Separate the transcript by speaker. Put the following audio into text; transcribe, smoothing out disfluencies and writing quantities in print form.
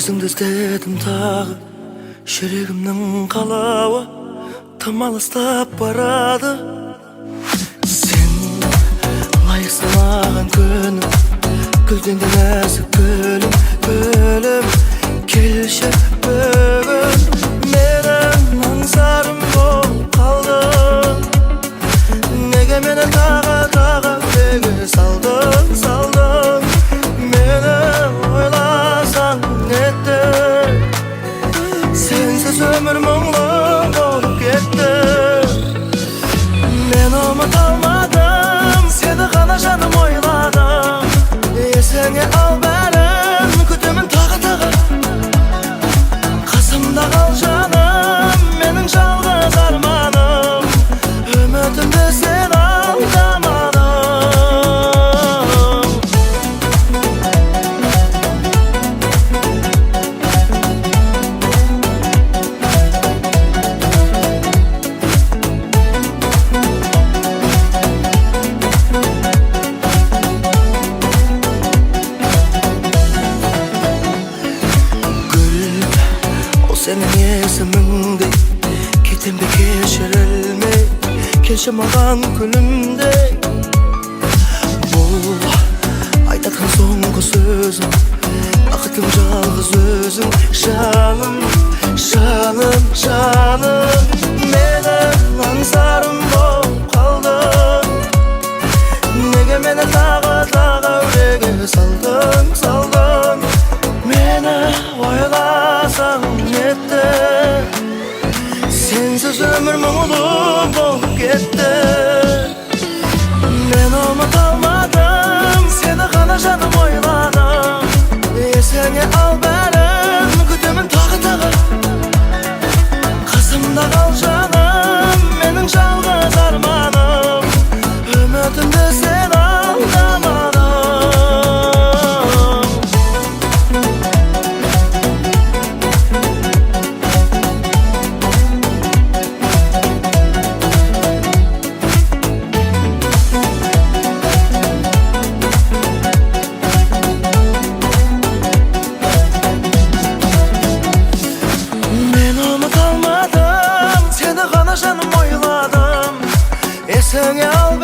Speaker 1: Özüңді іздедім тағы, жүрегімнің қалауы тым алыстап барады. Сен лайықсың маған күнім, гүлден де нәзік гүлім, гүлім. Келші бүгін менің аңсарым болып қалдың. Неге мені тағы неге салдың? Мені ойласаң нетті, сенсіз өмір мұңлы болып кетті. Мен ұмыта алмадым, сені ғана жаным ойладым. Есіңе ал бәрін, күтемін тағы. Қасымда қал жаным, менің жалғыз арманым. Үмітімді сен алдамадың. Senin есіміңдей кетемді кешірілмей, келші маған күнімдей. Бұл айтатын соңғы сөзім, бақытым жалғыз өзің. Жаным, менің аңсарым болып қалдың. Неге мені тағы үреге салдың? Мені ойласаң нетті, сенсіз өмір мұңлы болып кетті. Мен ұмыта алмадым, сені ғана жаным ойладым. Есіңе ал бәрін, күтемін тағы. Қасымда қал жаным, менің жалғыз арманым. Үмітімді сен алдамадың. Seni al